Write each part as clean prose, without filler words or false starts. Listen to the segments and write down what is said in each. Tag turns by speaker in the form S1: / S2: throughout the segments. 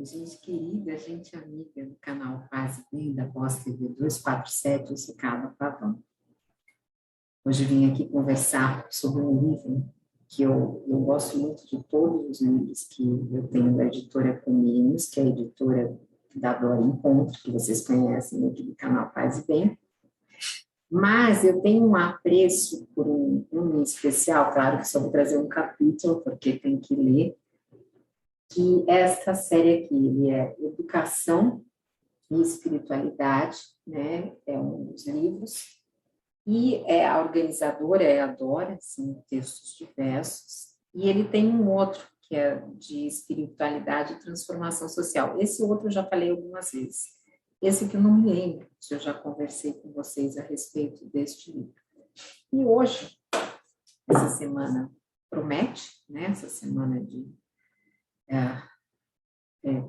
S1: Gente querida, gente amiga do canal Paz e Bem, da Pós TV 247, eu sou Carla Pavão. Hoje vim aqui conversar sobre um livro que eu gosto muito de todos os livros que eu tenho da editora Comênios, que é a editora da Dora Encontro, que vocês conhecem aqui do canal Paz e Bem. Mas eu tenho um apreço por um em especial, claro que só vou trazer um capítulo, porque tem que ler, que esta série aqui, ele é Educação e Espiritualidade, né? É um dos livros, e a organizadora é a Dora, são textos diversos, e ele tem um outro, que é de espiritualidade e transformação social. Esse outro eu já falei algumas vezes. Esse que eu não me lembro, se eu já conversei com vocês a respeito deste livro. E hoje, essa semana promete, né? Essa semana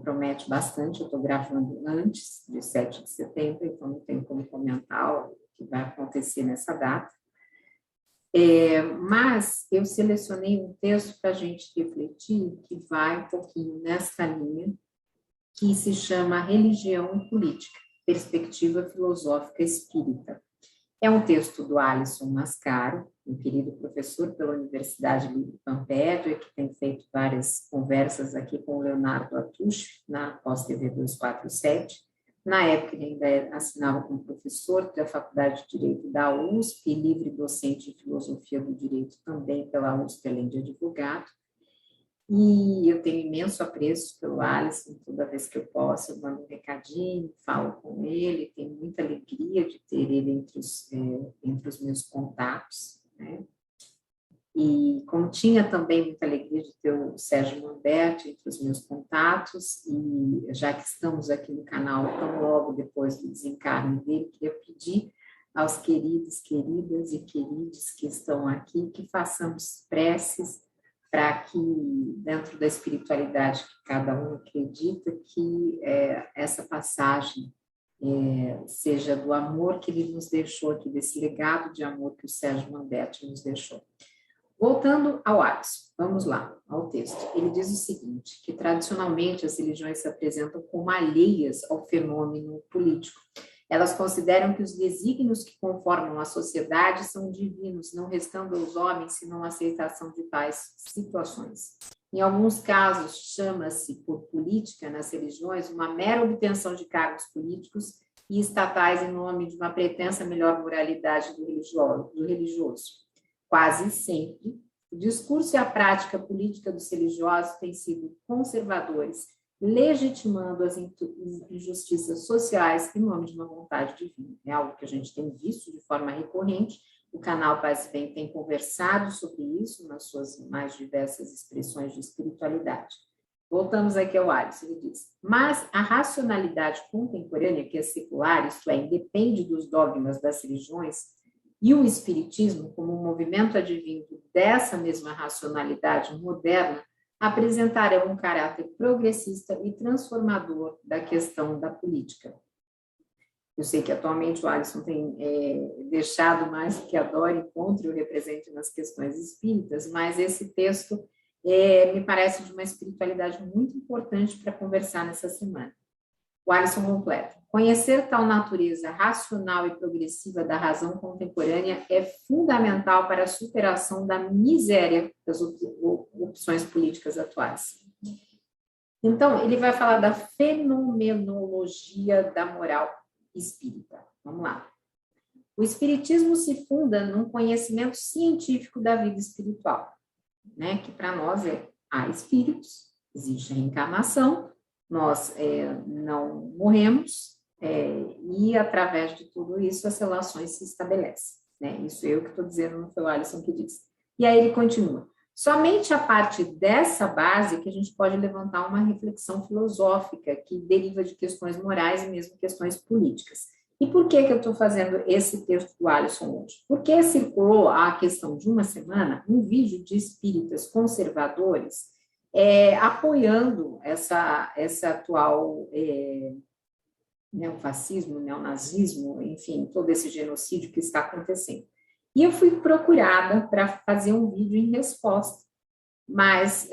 S1: promete bastante. Eu estou gravando antes de 7 de setembro, então não tem como comentar o que vai acontecer nessa data. Mas eu selecionei um texto para a gente refletir, que vai um pouquinho nessa linha, que se chama Religião e Política, Perspectiva Filosófica Espírita. É um texto do Alisson Mascaro, um querido professor pela Universidade Livre Pampédia, que tem feito várias conversas aqui com o Leonardo Atush, na Pós TV 247. Na época, ele ainda assinava como professor da Faculdade de Direito da USP, livre docente de Filosofia do Direito também pela USP, além de advogado. E eu tenho imenso apreço pelo Alisson, toda vez que eu posso, eu mando um recadinho, falo com ele, tenho muita alegria de ter ele entre os meus contatos, né? E como tinha também muita alegria de ter o Sérgio Manberti entre os meus contatos, e já que estamos aqui no canal tão logo depois do desencarne dele, queria pedir aos queridos, queridas e queridos que estão aqui, que façamos preces para que, dentro da espiritualidade que cada um acredita, que essa passagem seja do amor que ele nos deixou aqui, desse legado de amor que o Sérgio Manberti nos deixou. Voltando ao Alisson, vamos lá, ao texto. Ele diz o seguinte, que tradicionalmente as religiões se apresentam como alheias ao fenômeno político. Elas consideram que os desígnios que conformam a sociedade são divinos, não restando aos homens senão a aceitação de tais situações. Em alguns casos, chama-se por política nas religiões uma mera obtenção de cargos políticos e estatais em nome de uma pretensa melhor moralidade do religioso. Quase sempre, o discurso e a prática política dos religiosos têm sido conservadores, legitimando as injustiças sociais em nome de uma vontade divina. É algo que a gente tem visto de forma recorrente. O canal Paz e Bem tem conversado sobre isso nas suas mais diversas expressões de espiritualidade. Voltamos aqui ao Alisson, ele diz, mas a racionalidade contemporânea, que é secular, isto é, independe dos dogmas das religiões, e o espiritismo, como um movimento advindo dessa mesma racionalidade moderna, apresentarão um caráter progressista e transformador da questão da política. Eu sei que atualmente o Alisson tem deixado mais que a Dora Encontro e o represente nas questões espíritas, mas esse texto me parece de uma espiritualidade muito importante para conversar nessa semana. O Alisson completa. Conhecer tal natureza racional e progressiva da razão contemporânea é fundamental para a superação da miséria das opções políticas atuais. Então, ele vai falar da fenomenologia da moral espírita. Vamos lá. O espiritismo se funda num conhecimento científico da vida espiritual, né? Que para nós há espíritos, existe reencarnação, nós não morremos, e através de tudo isso as relações se estabelecem, né? Isso eu que estou dizendo, não foi o Alisson que disse. E aí ele continua. Somente a partir dessa base que a gente pode levantar uma reflexão filosófica que deriva de questões morais e mesmo questões políticas. E por que eu estou fazendo esse texto do Alisson hoje? Porque circulou há questão de uma semana um vídeo de espíritas conservadores apoiando essa atual neofascismo, neonazismo, enfim, todo esse genocídio que está acontecendo. E eu fui procurada para fazer um vídeo em resposta. mas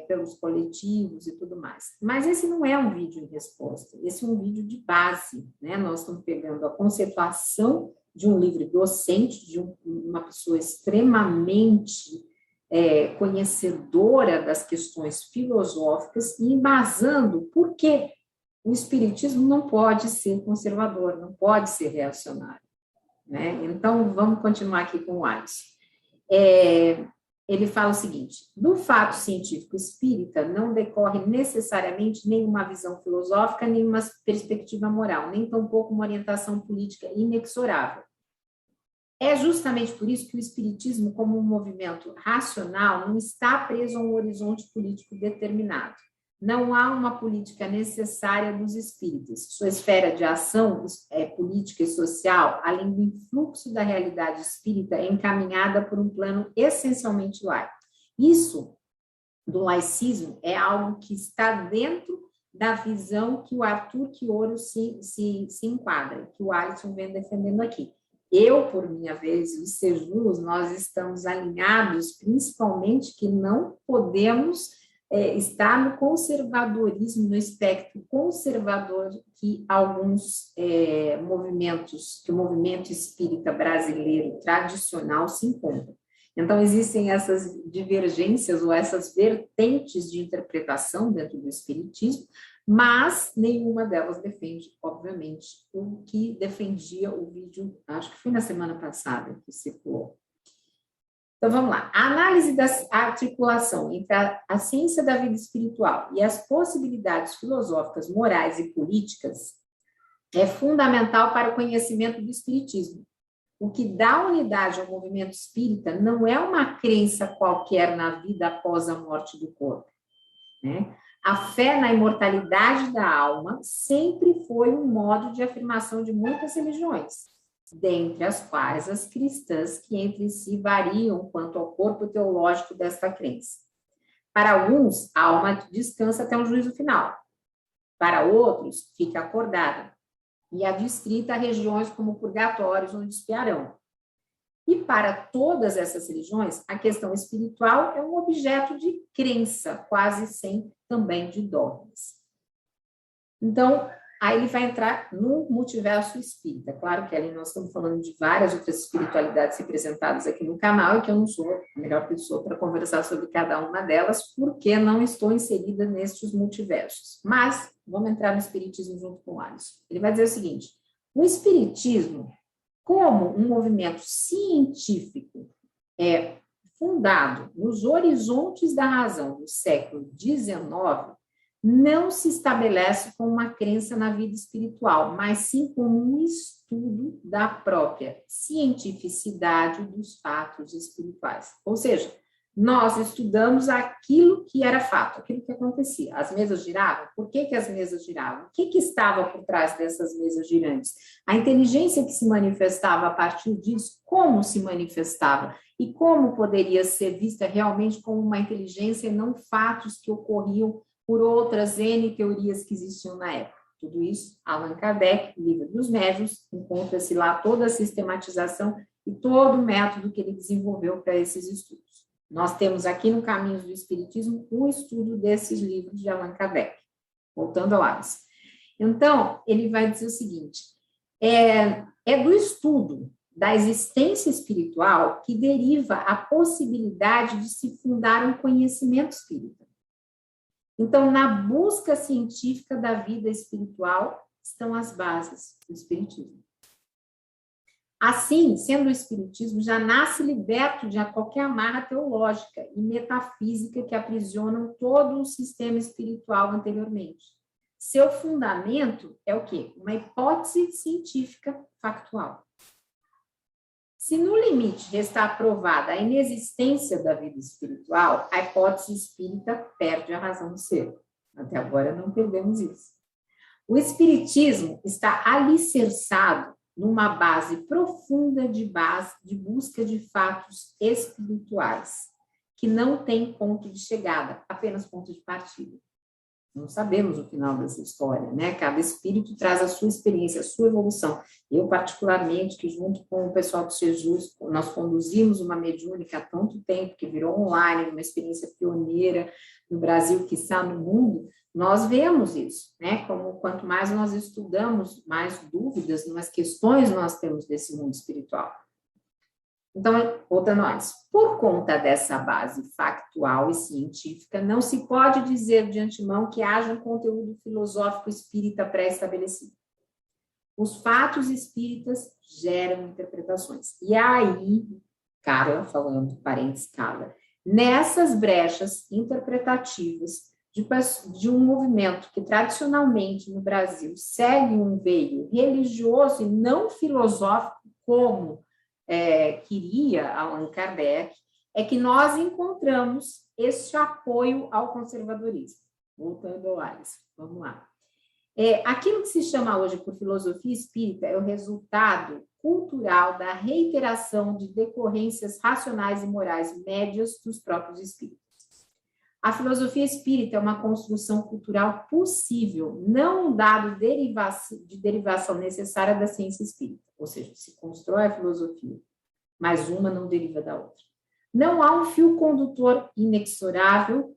S1: pelos coletivos e tudo mais. Mas esse não é um vídeo em resposta, esse é um vídeo de base, né? Nós estamos pegando a conceituação de um livro docente, de uma pessoa extremamente conhecedora das questões filosóficas e embasando por que o espiritismo não pode ser conservador, não pode ser reacionário, né? Então, vamos continuar aqui com o Alisson. Ele fala o seguinte: do fato científico espírita não decorre necessariamente nenhuma visão filosófica, nenhuma perspectiva moral, nem tampouco uma orientação política inexorável. É justamente por isso que o espiritismo, como um movimento racional, não está preso a um horizonte político determinado. Não há uma política necessária dos espíritas. Sua esfera de ação política e social, além do influxo da realidade espírita, é encaminhada por um plano essencialmente laico. Isso do laicismo é algo que está dentro da visão que o Arthur Quioro se enquadra, que o Alisson vem defendendo aqui. Eu, por minha vez, os Sejus, nós estamos alinhados, principalmente que não podemos estar no conservadorismo, no espectro conservador que alguns movimentos, que o movimento espírita brasileiro tradicional se encontra. Então, existem essas divergências ou essas vertentes de interpretação dentro do espiritismo, mas nenhuma delas defende, obviamente, o que defendia o vídeo, acho que foi na semana passada que circulou. Então, vamos lá. A análise da articulação entre a ciência da vida espiritual e as possibilidades filosóficas, morais e políticas é fundamental para o conhecimento do espiritismo. O que dá unidade ao movimento espírita não é uma crença qualquer na vida após a morte do corpo, né? A fé na imortalidade da alma sempre foi um modo de afirmação de muitas religiões, dentre as quais as cristãs, que entre si variam quanto ao corpo teológico desta crença. Para alguns, a alma descansa até um juízo final. Para outros, fica acordada e adstrita a regiões como purgatórios, onde espiarão. E para todas essas religiões, a questão espiritual é um objeto de crença, quase sempre também de dogmas. Então, aí ele vai entrar no multiverso espírita. Claro que ali nós estamos falando de várias outras espiritualidades representadas aqui no canal, e que eu não sou a melhor pessoa para conversar sobre cada uma delas, porque não estou inserida nestes multiversos. Mas, vamos entrar no espiritismo junto com o Alisson. Ele vai dizer o seguinte: o espiritismo, como um movimento científico fundado nos horizontes da razão do século XIX, não se estabelece como uma crença na vida espiritual, mas sim como um estudo da própria cientificidade dos fatos espirituais. Ou seja, nós estudamos aquilo que era fato, aquilo que acontecia. As mesas giravam? Por que as mesas giravam? O que estava por trás dessas mesas girantes? A inteligência que se manifestava a partir disso, como se manifestava? E como poderia ser vista realmente como uma inteligência e não fatos que ocorriam por outras N teorias que existiam na época. Tudo isso, Allan Kardec, Livro dos Médiuns, encontra-se lá toda a sistematização e todo o método que ele desenvolveu para esses estudos. Nós temos aqui no Caminhos do Espiritismo o estudo desses livros de Allan Kardec. Voltando ao Alisson. Então, ele vai dizer o seguinte: é do estudo da existência espiritual que deriva a possibilidade de se fundar um conhecimento espírita. Então, na busca científica da vida espiritual estão as bases do espiritismo. Assim, sendo o espiritismo, já nasce liberto de qualquer amarra teológica e metafísica que aprisionam todo o sistema espiritual anteriormente. Seu fundamento é o quê? Uma hipótese científica factual. Se no limite restar provada a inexistência da vida espiritual, a hipótese espírita perde a razão de ser. Até agora não perdemos isso. O espiritismo está alicerçado numa base profunda de busca de fatos espirituais, que não tem ponto de chegada, apenas ponto de partida. Não sabemos o final dessa história, né? Cada espírito traz a sua experiência, a sua evolução. Eu, particularmente, que junto com o pessoal do Jesus, nós conduzimos uma mediúnica há tanto tempo, que virou online, uma experiência pioneira no Brasil, quiçá no mundo, nós vemos isso, né? Como quanto mais nós estudamos, mais dúvidas, mais questões nós temos desse mundo espiritual. Então, voltando antes, por conta dessa base factual e científica, não se pode dizer de antemão que haja um conteúdo filosófico espírita pré-estabelecido. Os fatos espíritas geram interpretações. E aí, Carla, falando, parênteses, Carla, nessas brechas interpretativas de um movimento que tradicionalmente no Brasil segue um veio religioso e não filosófico, como queria Allan Kardec, é que nós encontramos este apoio ao conservadorismo. Voltando ao Alisson, vamos lá. Aquilo que se chama hoje por filosofia espírita é o resultado cultural da reiteração de decorrências racionais e morais médias dos próprios espíritos. A filosofia espírita é uma construção cultural possível, não um dado de derivação necessária da ciência espírita. Ou seja, se constrói a filosofia, mas uma não deriva da outra. Não há um fio condutor inexorável,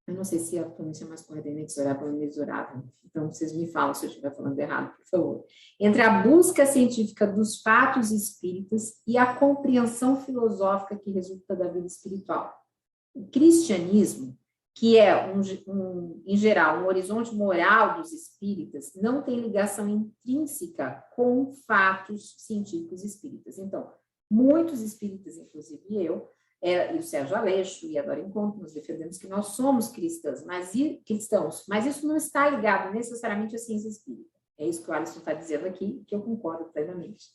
S1: eu não sei se a pronúncia mais correta é inexorável ou inexorável, então vocês me falam se eu estiver falando errado, por favor, entre a busca científica dos fatos espíritas e a compreensão filosófica que resulta da vida espiritual. O cristianismo, que é, em geral, um horizonte moral dos espíritas, não tem ligação intrínseca com fatos científicos espíritas. Então, muitos espíritas, inclusive eu, e o Sérgio Aleixo e a Dora Encontro, nós defendemos que nós somos cristãos, mas isso não está ligado necessariamente à ciência espírita. É isso que o Alisson está dizendo aqui, que eu concordo plenamente.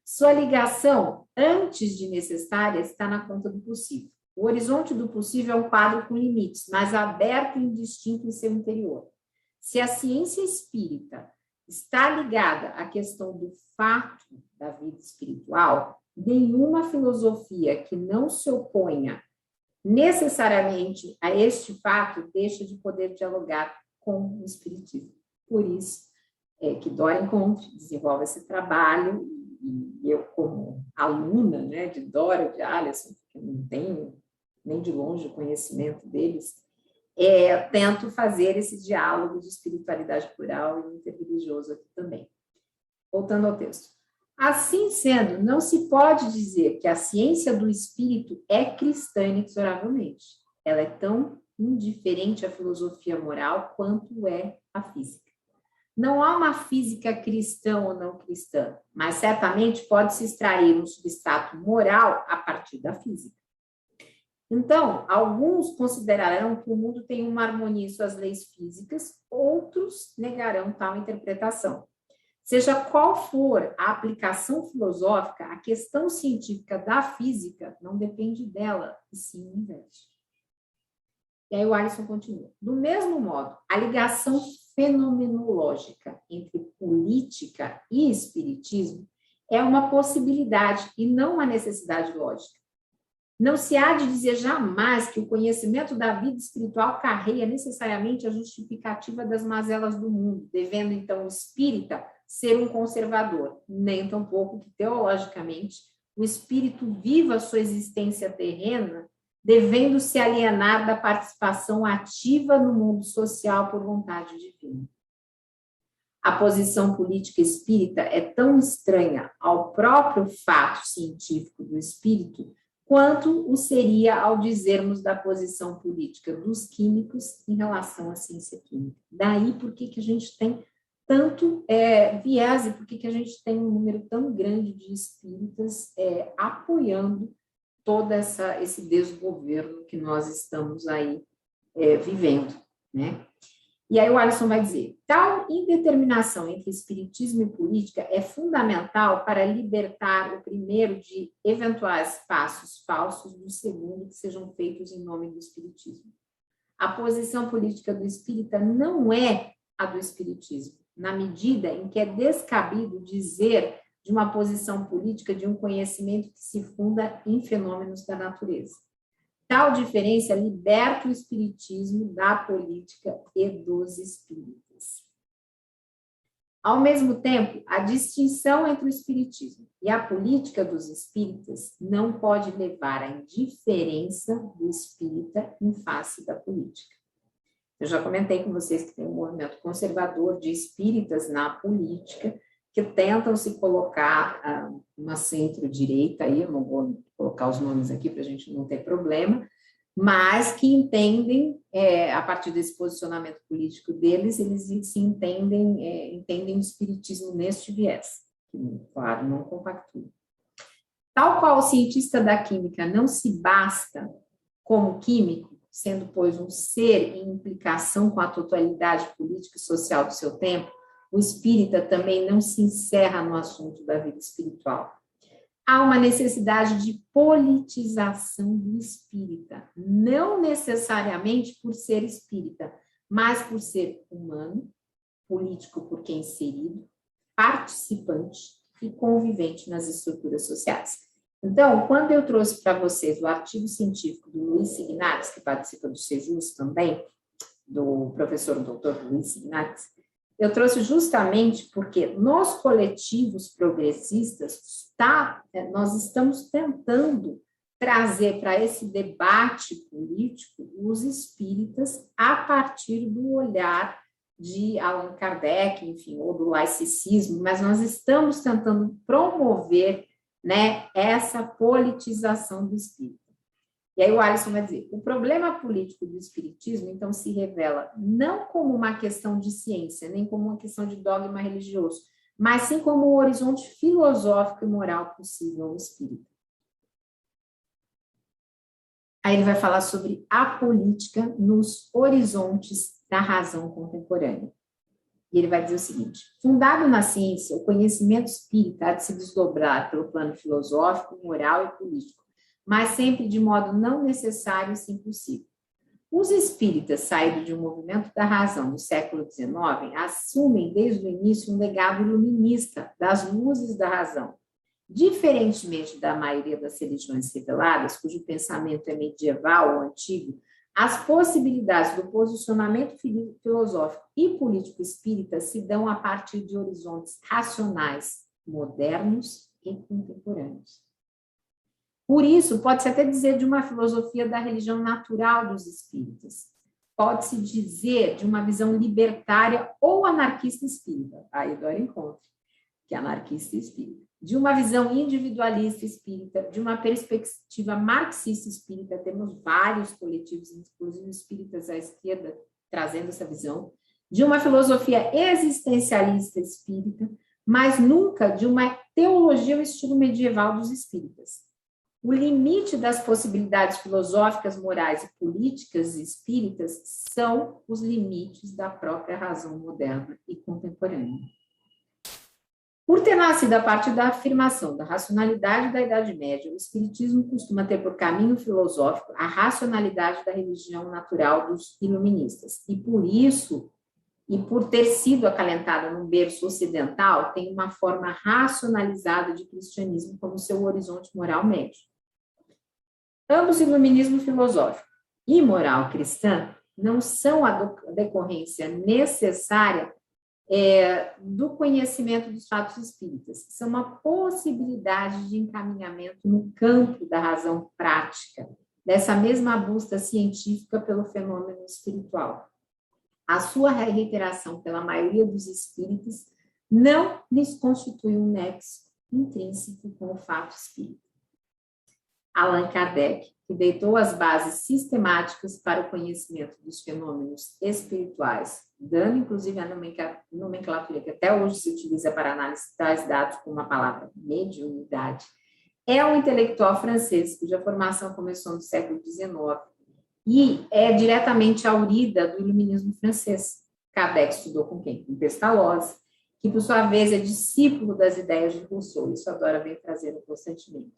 S1: Sua ligação, antes de necessária, está na conta do possível. O horizonte do possível é um quadro com limites, mas aberto e indistinto em seu interior. Se a ciência espírita está ligada à questão do fato da vida espiritual, nenhuma filosofia que não se oponha necessariamente a este fato deixa de poder dialogar com o espiritismo. Por isso que Dora Encontro desenvolve esse trabalho, e eu, como aluna, né, de Dora, de Alisson, que não tenho nem de longe o conhecimento deles, tento fazer esse diálogo de espiritualidade plural e interreligioso aqui também. Voltando ao texto. Assim sendo, não se pode dizer que a ciência do espírito é cristã inexoravelmente. Ela é tão indiferente à filosofia moral quanto é a física. Não há uma física cristã ou não cristã, mas certamente pode-se extrair um substrato moral a partir da física. Então, alguns considerarão que o mundo tem uma harmonia em suas leis físicas, outros negarão tal interpretação. Seja qual for a aplicação filosófica, a questão científica da física não depende dela, e sim o inverso. E aí o Alisson continua. Do mesmo modo, a ligação fenomenológica entre política e espiritismo é uma possibilidade e não uma necessidade lógica. Não se há de dizer jamais que o conhecimento da vida espiritual carreia necessariamente a justificativa das mazelas do mundo, devendo, então, o espírita ser um conservador, nem tampouco que, teologicamente, o espírito viva sua existência terrena, devendo se alienar da participação ativa no mundo social por vontade divina. A posição política espírita é tão estranha ao próprio fato científico do espírito quanto o seria ao dizermos da posição política dos químicos em relação à ciência química. Daí por que a gente tem tanto viés e por que a gente tem um número tão grande de espíritas apoiando todo esse desgoverno que nós estamos aí vivendo, né? E aí o Alisson vai dizer, tal indeterminação entre espiritismo e política é fundamental para libertar o primeiro de eventuais passos falsos do segundo que sejam feitos em nome do espiritismo. A posição política do espírita não é a do espiritismo, na medida em que é descabido dizer de uma posição política de um conhecimento que se funda em fenômenos da natureza. Tal diferença liberta o espiritismo da política e dos espíritas. Ao mesmo tempo, a distinção entre o espiritismo e a política dos espíritas não pode levar à indiferença do espírita em face da política. Eu já comentei com vocês que tem um movimento conservador de espíritas na política que tentam se colocar uma centro-direita, aí eu não vou colocar os nomes aqui para a gente não ter problema, mas que entendem, a partir desse posicionamento político deles, eles se entendem o espiritismo neste viés, que, claro, não compactua. Tal qual o cientista da química não se basta como químico, sendo, pois, um ser em implicação com a totalidade política e social do seu tempo, o espírita também não se encerra no assunto da vida espiritual. Há uma necessidade de politização do espírita, não necessariamente por ser espírita, mas por ser humano, político porque inserido, participante e convivente nas estruturas sociais. Então, quando eu trouxe para vocês o artigo científico do Luiz Signares, que participa do Sejus também, do professor Dr. Luiz Signares, eu trouxe justamente porque nos coletivos progressistas nós estamos tentando trazer para esse debate político os espíritas a partir do olhar de Allan Kardec, enfim, ou do laicismo, mas nós estamos tentando promover, né, essa politização do espírito. E aí o Alisson vai dizer, o problema político do espiritismo, então, se revela não como uma questão de ciência, nem como uma questão de dogma religioso, mas sim como um horizonte filosófico e moral possível ao espírito. Aí ele vai falar sobre a política nos horizontes da razão contemporânea. E ele vai dizer o seguinte, fundado na ciência, o conhecimento espírita há de se desdobrar pelo plano filosófico, moral e político, mas sempre de modo não necessário e sim possível. Os espíritas, saídos de um movimento da razão do século XIX, assumem desde o início um legado iluminista das luzes da razão. Diferentemente da maioria das religiões reveladas, cujo pensamento é medieval ou antigo, as possibilidades do posicionamento filosófico e político espírita se dão a partir de horizontes racionais, modernos e contemporâneos. Por isso, pode-se até dizer de uma filosofia da religião natural dos espíritas. Pode-se dizer de uma visão libertária ou anarquista espírita. Aí Dora encontra, que é anarquista espírita. De uma visão individualista espírita, de uma perspectiva marxista espírita, temos vários coletivos, inclusive espíritas à esquerda, trazendo essa visão. De uma filosofia existencialista espírita, mas nunca de uma teologia ao estilo medieval dos espíritas. O limite das possibilidades filosóficas, morais e políticas espíritas são os limites da própria razão moderna e contemporânea. Por ter nascido a partir da afirmação da racionalidade da Idade Média, o espiritismo costuma ter por caminho filosófico a racionalidade da religião natural dos iluministas. E por isso, e por ter sido acalentada num berço ocidental, tem uma forma racionalizada de cristianismo como seu horizonte moral médio. Ambos iluminismo filosófico e moral cristã não são a decorrência necessária do conhecimento dos fatos espíritas, são uma possibilidade de encaminhamento no campo da razão prática, dessa mesma busca científica pelo fenômeno espiritual. A sua reiteração pela maioria dos espíritos não lhes constitui um nexo intrínseco com o fato espírita. Allan Kardec, que deitou as bases sistemáticas para o conhecimento dos fenômenos espirituais, dando inclusive a nomenclatura que até hoje se utiliza para análise de tais dados com uma palavra mediunidade, é um intelectual francês cuja formação começou no século XIX e é diretamente aurida do iluminismo francês. Kardec estudou com quem? Com Pestalozzi, que por sua vez é discípulo das ideias de Rousseau, isso a Dora vem trazendo constantemente.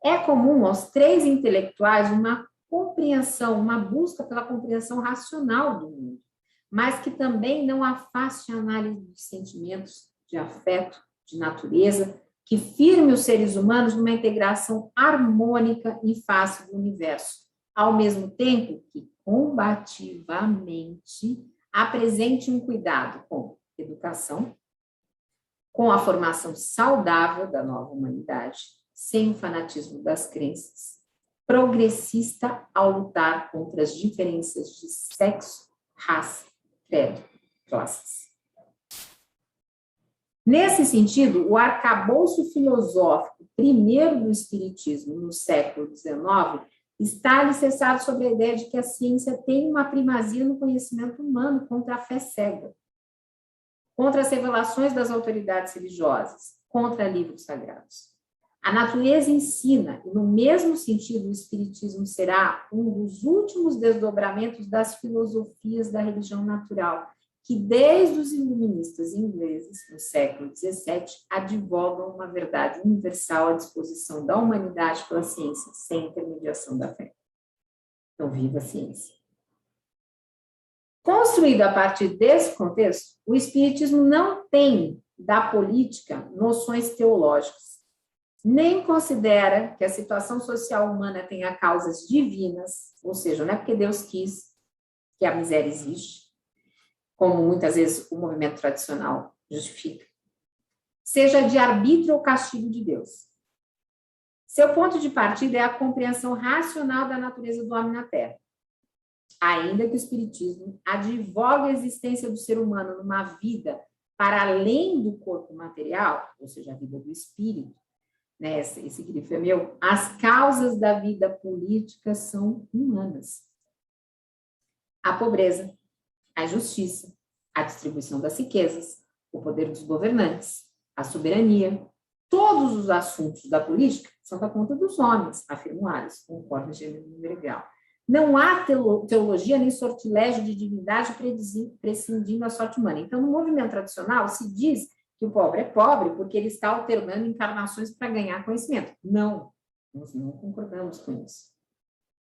S1: É comum aos três intelectuais uma compreensão, uma busca pela compreensão racional do mundo, mas que também não afaste a análise de sentimentos, de afeto, de natureza, que firme os seres humanos numa integração harmônica e fácil do universo, ao mesmo tempo que combativamente apresente um cuidado com educação, com a formação saudável da nova humanidade, sem o fanatismo das crenças, progressista ao lutar contra as diferenças de sexo, raça, credo, classes. Nesse sentido, o arcabouço filosófico primeiro do Espiritismo, no século XIX, está alicerçado sobre a ideia de que a ciência tem uma primazia no conhecimento humano contra a fé cega, contra as revelações das autoridades religiosas, contra livros sagrados. A natureza ensina, e no mesmo sentido o Espiritismo será um dos últimos desdobramentos das filosofias da religião natural, que desde os iluministas ingleses, no século XVII, advogam uma verdade universal à disposição da humanidade pela ciência, sem intermediação da fé. Então, viva a ciência. Construído a partir desse contexto, o Espiritismo não tem da política noções teológicas, nem considera que a situação social humana tenha causas divinas, ou seja, não é porque Deus quis que a miséria existe, como muitas vezes o movimento tradicional justifica, seja de arbítrio ou castigo de Deus. Seu ponto de partida é a compreensão racional da natureza do homem na Terra. Ainda que o Espiritismo advogue a existência do ser humano numa vida para além do corpo material, ou seja, a vida do espírito, né, esse grifo é meu, as causas da vida política são humanas. A pobreza, a injustiça, a distribuição das riquezas, o poder dos governantes, a soberania, todos os assuntos da política são da conta dos homens, afirma Alice, concorda gênero grau. Não há teologia nem sortilégio de divindade prescindindo a sorte humana. Então, no movimento tradicional, se diz que o pobre é pobre porque ele está alternando encarnações para ganhar conhecimento. Não, nós não concordamos com isso,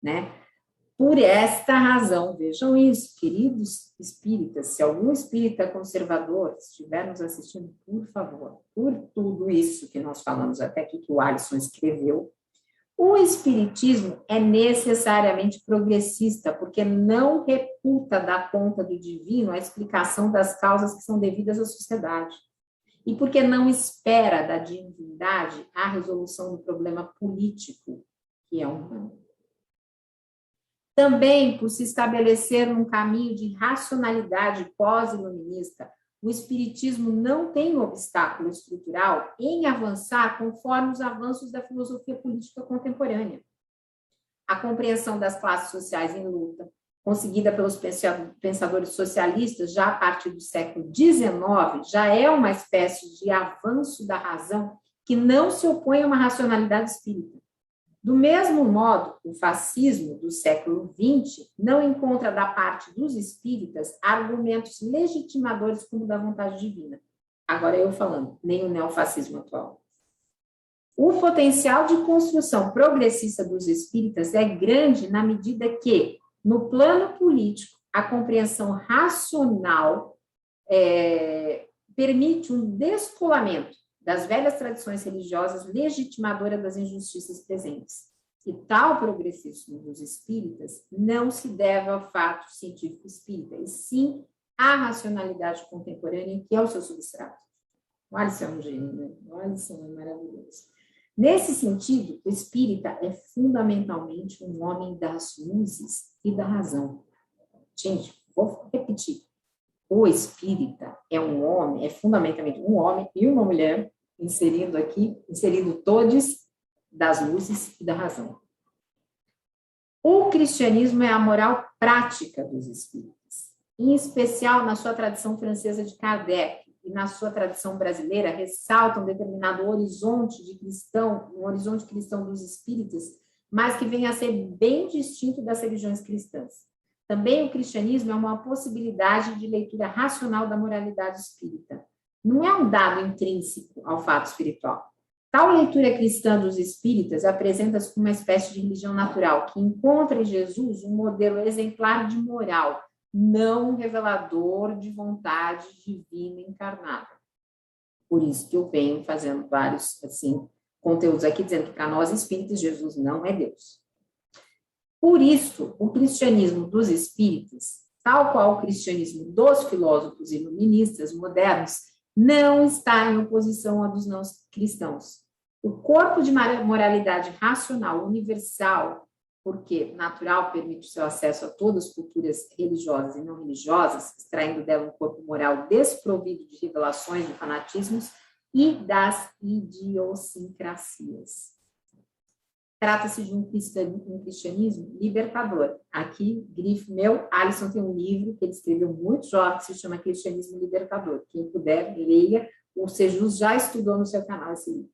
S1: né? Por esta razão, vejam isso, queridos espíritas, se algum espírita conservador estiver nos assistindo, por favor, por tudo isso que nós falamos até aqui, que o Alisson escreveu, o espiritismo é necessariamente progressista, porque não reputa da conta do divino a explicação das causas que são devidas à sociedade. E porque não espera da divindade a resolução do problema político, que é humano. Também, por se estabelecer num caminho de racionalidade pós-iluminista, o espiritismo não tem obstáculo estrutural em avançar conforme os avanços da filosofia política contemporânea. A compreensão das classes sociais em luta, conseguida pelos pensadores socialistas já a partir do século XIX, já é uma espécie de avanço da razão que não se opõe a uma racionalidade espírita. Do mesmo modo, o fascismo do século XX não encontra da parte dos espíritas argumentos legitimadores como da vontade divina. Agora eu falando, nem o neofascismo atual. O potencial de construção progressista dos espíritas é grande na medida que, no plano político, a compreensão racional permite um descolamento das velhas tradições religiosas legitimadoras das injustiças presentes. E tal progressismo dos espíritas não se deve ao fato científico espírita, e sim à racionalidade contemporânea, que é o seu substrato. O Alisson é um gênio, né? O Alisson é maravilhoso. Nesse sentido, o espírita é fundamentalmente um homem das luzes e da razão. Gente, vou repetir. O espírita é um homem, é fundamentalmente um homem e uma mulher, inserindo todos das luzes e da razão. O cristianismo é a moral prática dos espíritas, em especial na sua tradição francesa de Kardec e na sua tradição brasileira, ressalta um determinado horizonte cristão dos espíritas, mas que vem a ser bem distinto das religiões cristãs. Também o cristianismo é uma possibilidade de leitura racional da moralidade espírita. Não é um dado intrínseco ao fato espiritual. Tal leitura cristã dos espíritas apresenta-se como uma espécie de religião natural, que encontra em Jesus um modelo exemplar de moral, não revelador de vontade divina encarnada. Por isso que eu venho fazendo vários conteúdos aqui, dizendo que para nós espíritas, Jesus não é Deus. Por isso, o cristianismo dos espíritas, tal qual o cristianismo dos filósofos iluministas modernos, não está em oposição ao dos não cristãos. O corpo de moralidade racional universal, porque natural permite o seu acesso a todas as culturas religiosas e não religiosas, extraindo dela um corpo moral desprovido de revelações, de fanatismos e das idiosincrasias. Trata-se de um cristianismo libertador. Aqui, grifo meu, Alisson tem um livro que ele escreveu muito jovem, que se chama Cristianismo Libertador. Quem puder, leia. O Sejus já estudou no seu canal esse livro.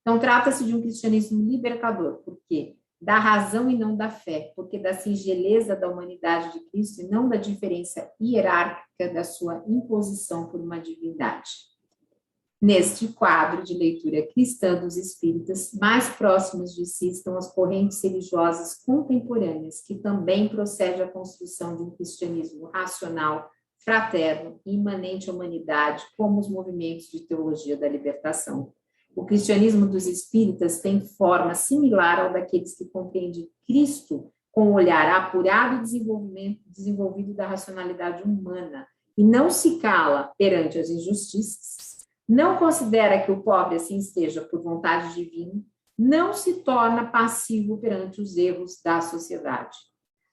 S1: Então, trata-se de um cristianismo libertador. Por quê? Da razão e não da fé. Porque da singeleza da humanidade de Cristo e não da diferença hierárquica da sua imposição por uma divindade. Neste quadro de leitura cristã dos espíritas, mais próximos de si estão as correntes religiosas contemporâneas, que também procede à construção de um cristianismo racional, fraterno e imanente à humanidade, como os movimentos de teologia da libertação. O cristianismo dos espíritas tem forma similar ao daqueles que compreendem Cristo com o olhar apurado e desenvolvido da racionalidade humana, e não se cala perante as injustiças, não considera que o pobre assim esteja por vontade divina, não se torna passivo perante os erros da sociedade.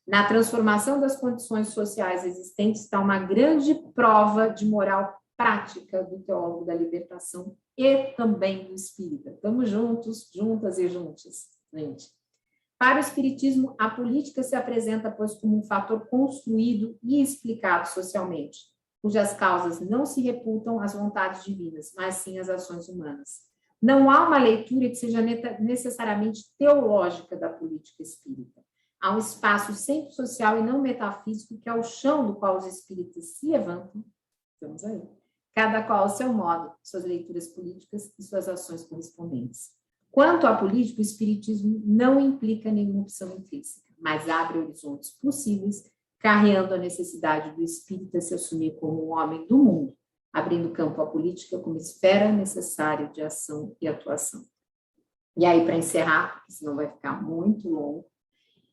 S1: Na transformação das condições sociais existentes está uma grande prova de moral prática do teólogo da libertação e também do espírita. Estamos juntos, juntas e juntos, gente. Para o espiritismo, a política se apresenta, pois, como um fator construído e explicado socialmente, cujas causas não se reputam às vontades divinas, mas sim às ações humanas. Não há uma leitura que seja necessariamente teológica da política espírita. Há um espaço sempre social e não metafísico, que é o chão do qual os espíritas se levantam, estamos aí, cada qual ao seu modo, suas leituras políticas e suas ações correspondentes. Quanto à política, o espiritismo não implica nenhuma opção intrínseca, mas abre horizontes possíveis, carreando a necessidade do espírita se assumir como um homem do mundo, abrindo campo à política como esfera necessária de ação e atuação. E aí, para encerrar, porque senão vai ficar muito longo,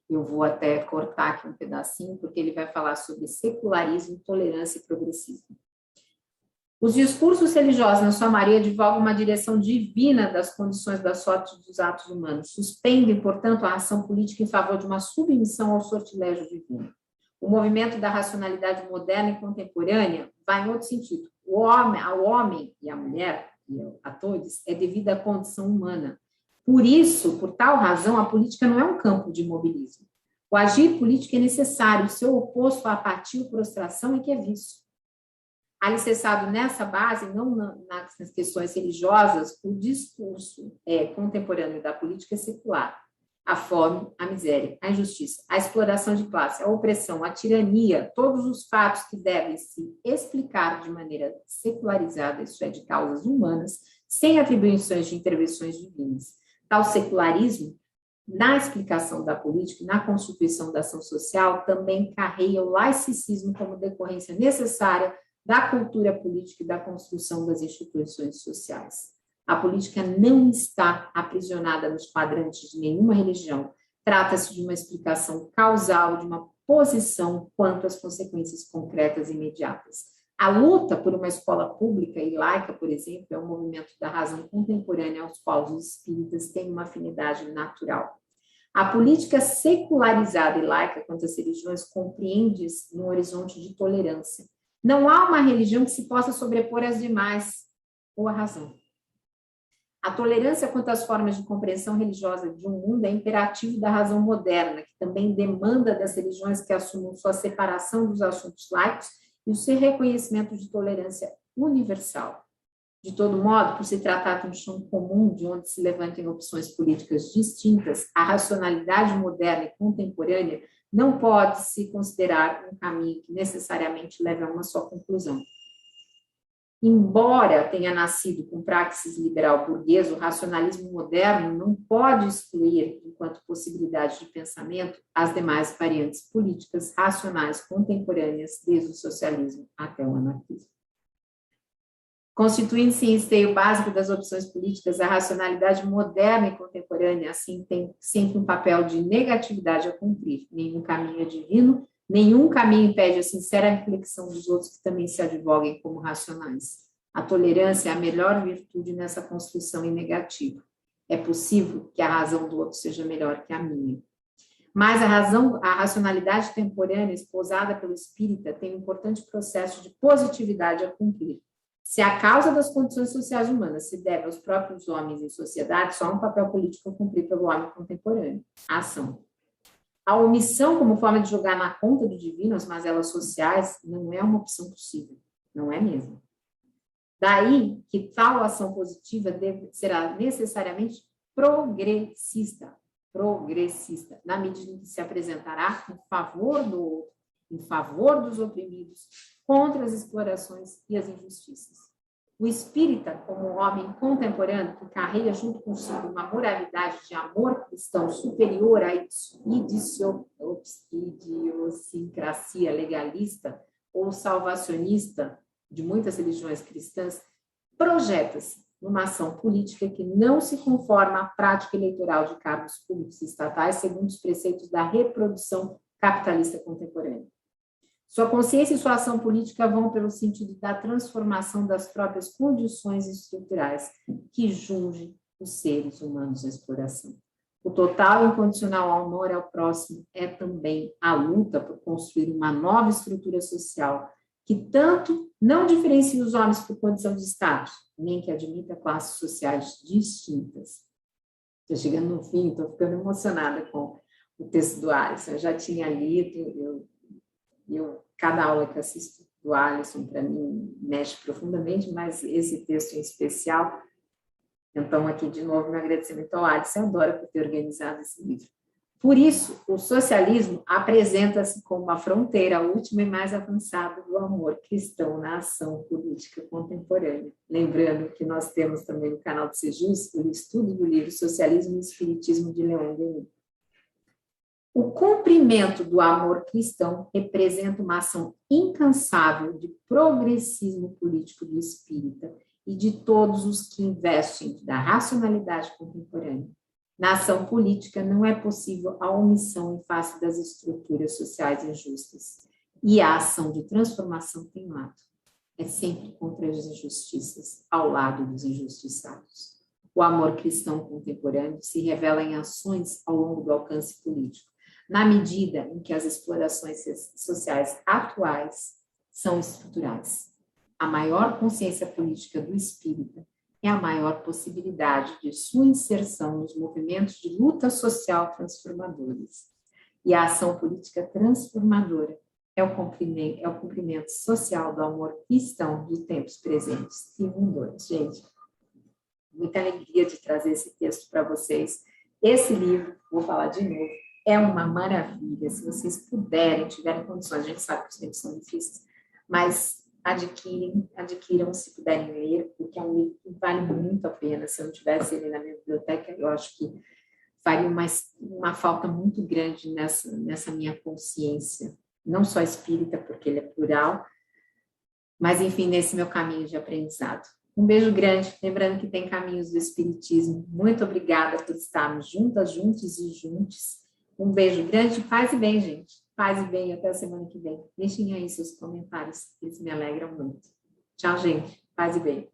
S1: eu vou até cortar aqui um pedacinho, porque ele vai falar sobre secularismo, tolerância e progressismo. Os discursos religiosos, na sua maioria, advogam uma direção divina das condições da sorte dos atos humanos, suspendem, portanto, a ação política em favor de uma submissão ao sortilégio divino. O movimento da racionalidade moderna e contemporânea vai em outro sentido. Ao homem e à mulher, e a todos, é devida à condição humana. Por isso, por tal razão, a política não é um campo de imobilismo. O agir político é necessário, o seu oposto à apatia ou prostração é que é vício. Alicerçado nessa base, não nas questões religiosas, o discurso contemporâneo da política é secular. A fome, a miséria, a injustiça, a exploração de classe, a opressão, a tirania, todos os fatos que devem se explicar de maneira secularizada, isso é, de causas humanas, sem atribuições de intervenções divinas. Tal secularismo, na explicação da política e na constituição da ação social, também carrega o laicismo como decorrência necessária da cultura política e da construção das instituições sociais. A política não está aprisionada nos quadrantes de nenhuma religião. Trata-se de uma explicação causal, de uma posição quanto às consequências concretas e imediatas. A luta por uma escola pública e laica, por exemplo, é um movimento da razão contemporânea aos quais os espíritas têm uma afinidade natural. A política secularizada e laica quanto às religiões compreende-se num horizonte de tolerância. Não há uma religião que se possa sobrepor às demais, ou à razão. A tolerância quanto às formas de compreensão religiosa de um mundo é imperativo da razão moderna, que também demanda das religiões que assumam sua separação dos assuntos laicos e o seu reconhecimento de tolerância universal. De todo modo, por se tratar de um chão comum de onde se levantem opções políticas distintas, a racionalidade moderna e contemporânea não pode se considerar um caminho que necessariamente leve a uma só conclusão. Embora tenha nascido com praxis liberal burguesa, o racionalismo moderno não pode excluir, enquanto possibilidade de pensamento, as demais variantes políticas racionais contemporâneas, desde o socialismo até o anarquismo. Constituindo-se em esteio básico das opções políticas, a racionalidade moderna e contemporânea, assim, tem sempre um papel de negatividade a cumprir. Nenhum caminho é divino, nenhum caminho impede a sincera reflexão dos outros que também se advoguem como racionais. A tolerância é a melhor virtude nessa construção em negativo. É possível que a razão do outro seja melhor que a minha. Mas a racionalidade temporânea, esposada pelo espírita, tem um importante processo de positividade a cumprir. Se a causa das condições sociais humanas se deve aos próprios homens em sociedade, só há um papel político a cumprir pelo homem contemporâneo: a ação. A omissão como forma de jogar na conta do divino as mazelas sociais não é uma opção possível, não é mesmo. Daí que tal ação positiva será necessariamente progressista, na medida em que se apresentará em favor do outro, em favor dos oprimidos, contra as explorações e as injustiças. O espírita, como um homem contemporâneo que carrega junto consigo uma moralidade de amor cristão superior à idiosincrasia legalista ou salvacionista de muitas religiões cristãs, projeta-se numa ação política que não se conforma à prática eleitoral de cargos públicos estatais segundo os preceitos da reprodução capitalista contemporânea. Sua consciência e sua ação política vão pelo sentido da transformação das próprias condições estruturais que jungem os seres humanos à exploração. O total e incondicional amor ao próximo é também a luta por construir uma nova estrutura social que tanto não diferencia os homens por condição de status, nem que admita classes sociais distintas. Estou chegando no fim, estou ficando emocionada com o texto do Alisson. Eu já tinha lido, cada aula que assisto do Alisson, para mim, mexe profundamente, mas esse texto em especial. Então, aqui, de novo, meu agradecimento ao Alisson. Eu adoro por ter organizado esse livro. Por isso, o socialismo apresenta-se como uma fronteira última e mais avançada do amor cristão na ação política contemporânea. Lembrando que nós temos também no canal do Sejus o estudo do livro Socialismo e Espiritismo de Leon Denis. O cumprimento do amor cristão representa uma ação incansável de progressismo político do espírita e de todos os que investem da racionalidade contemporânea. Na ação política, não é possível a omissão em face das estruturas sociais injustas. E a ação de transformação tem lado. É sempre contra as injustiças, ao lado dos injustiçados. O amor cristão contemporâneo se revela em ações ao longo do alcance político, na medida em que as explorações sociais atuais são estruturais. A maior consciência política do espírita é a maior possibilidade de sua inserção nos movimentos de luta social transformadores. E a ação política transformadora é o cumprimento social do amor cristão dos tempos presentes e vindouros. Gente, muita alegria de trazer esse texto para vocês. Esse livro, vou falar de novo, é uma maravilha. Se vocês puderem, tiverem condições, a gente sabe que os tempos são difíceis, mas adquiram se puderem ler, porque é um livro que vale muito a pena. Se eu não tivesse ele na minha biblioteca, eu acho que faria uma falta muito grande nessa minha consciência, não só espírita, porque ele é plural, mas, enfim, nesse meu caminho de aprendizado. Um beijo grande, lembrando que tem Caminhos do Espiritismo. Muito obrigada por estarmos juntas, juntos e juntos. Um beijo grande, paz e bem, gente. Paz e bem, até a semana que vem. Deixem aí seus comentários, eles me alegram muito. Tchau, gente. Paz e bem.